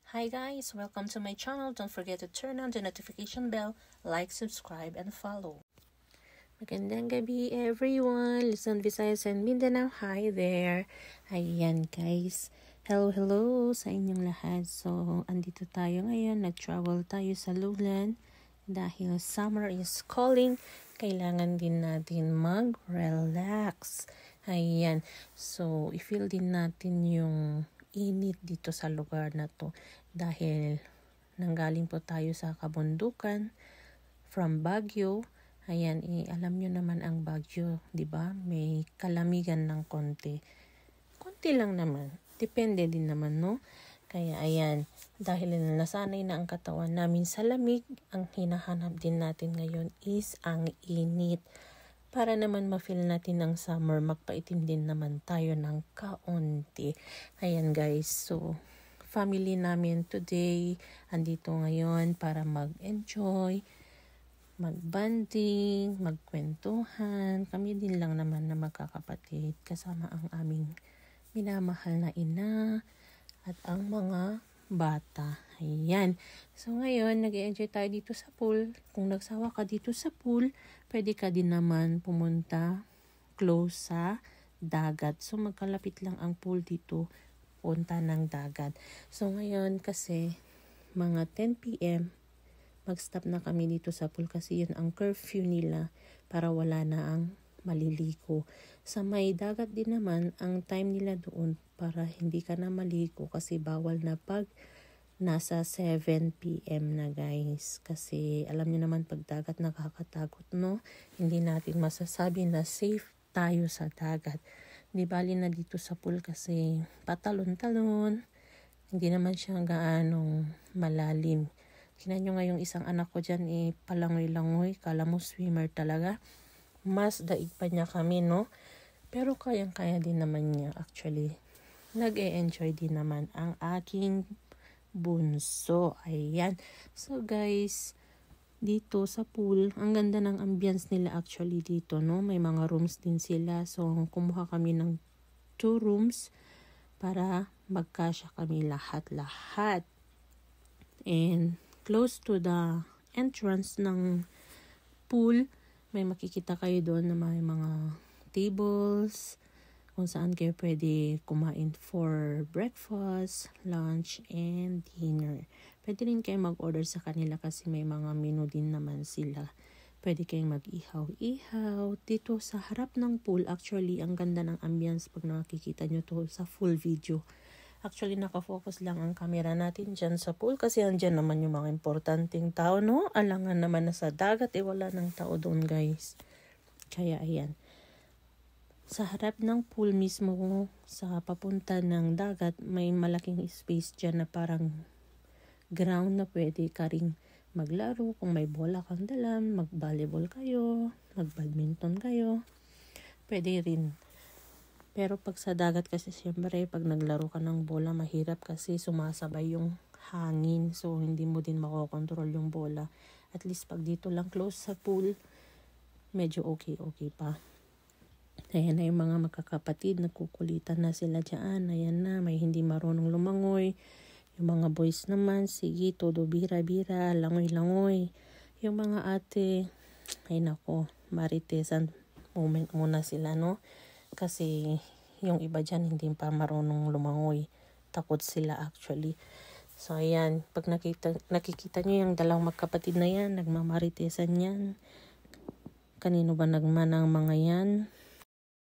Hi guys, welcome to my channel. Don't forget to turn on the notification bell, like, subscribe, and follow. Magandang gabi everyone, Luzon, Visayas, and Mindanao. Hi there. Ayan guys. Hello sa inyong lahat. So, andito tayo ngayon. Nag-travel tayo sa lowland. Dahil summer is calling, kailangan din natin mag-relax. Ayan. So, i-feel din natin yung init dito sa lugar na to. Dahil nanggaling po tayo sa kabundukan from Baguio. Ayan, alam nyo naman ang Baguio, di ba? May kalamigan ng konti. Konti lang naman. Depende din naman, no? Kaya ayan, dahil nasanay na ang katawan namin sa lamig, ang hinahanap din natin ngayon is ang init. Para naman ma-feel natin ang summer, magpaitim din naman tayo ng kaunti. Ayan guys, so family namin today, andito ngayon para mag-enjoy, mag-banding, magkwentuhan. Kami din lang naman na magkakapatid kasama ang aming minamahal na ina at ang mga bata. Ayan. So ngayon, nag-enjoy tayo dito sa pool. Kung nagsawa ka dito sa pool, pwede ka din naman pumunta close sa dagat. So magkalapit lang ang pool dito, punta ng dagat. So ngayon kasi mga 10 p.m. mag-stop na kami dito sa pool kasi yun ang curfew nila para wala na ang maliligo. Sa may dagat din naman, ang time nila doon para hindi ka na maligo kasi bawal na pag nasa 7 p.m. na guys. Kasi alam niyo naman pag dagat nakakatakot, no? Hindi natin masasabi na safe tayo sa dagat. Di bali na dito sa pool kasi patalon-talon. Hindi naman siya gaanong malalim. Tingnan nyo nga yung isang anak ko dyan, palangoy-langoy. Kala mo swimmer talaga. Mas daig pa niya kami, no? Pero kayang-kaya din naman niya actually. Nag-e-enjoy din naman ang aking bunso. Ayan. So guys, dito sa pool, ang ganda ng ambience nila actually dito, no? May mga rooms din sila. So, kumuha kami ng 2 rooms para magkasya kami lahat-lahat. And close to the entrance ng pool, may makikita kayo doon na may mga tables kung saan kayo pwede kumain for breakfast, lunch, and dinner. Pwede rin kayo mag-order sa kanila kasi may mga menu din naman sila. Pwede kayong mag-ihaw-ihaw. Dito sa harap ng pool, actually, ang ganda ng ambience pag nakikita nyo to sa full video. Actually, nakafocus lang ang camera natin dyan sa pool kasi andyan naman yung mga importanteng tao, no? Alangan naman na sa dagat, wala ng tao doon, guys. Kaya, ayan. Sa harap ng pool mismo, sa papunta ng dagat, may malaking space dyan na parang ground na pwede ka rin maglaro. Kung may bola kang dalan, mag-volleyball kayo, mag-badminton kayo. Pwede rin. Pero pag sa dagat kasi siyempre pag naglaro ka ng bola mahirap kasi sumasabay yung hangin. So hindi mo din makokontrol yung bola. At least pag dito lang close sa pool, medyo okay pa. Ayan na yung mga magkakapatid, nagkukulitan na sila dyan. Ayan na, may hindi marunong lumangoy. Yung mga boys naman, sige, todo bira-bira, langoy-langoy. Yung mga ate, ay nako, maritesan moment muna sila, no? Kasi yung iba dyan hindi pa marunong lumangoy. Takot sila actually. So ayan, pag nakikita nyo yung dalawang magkapatid na yan, nagmamaritesan yan. Kanino ba nagmanang mga yan?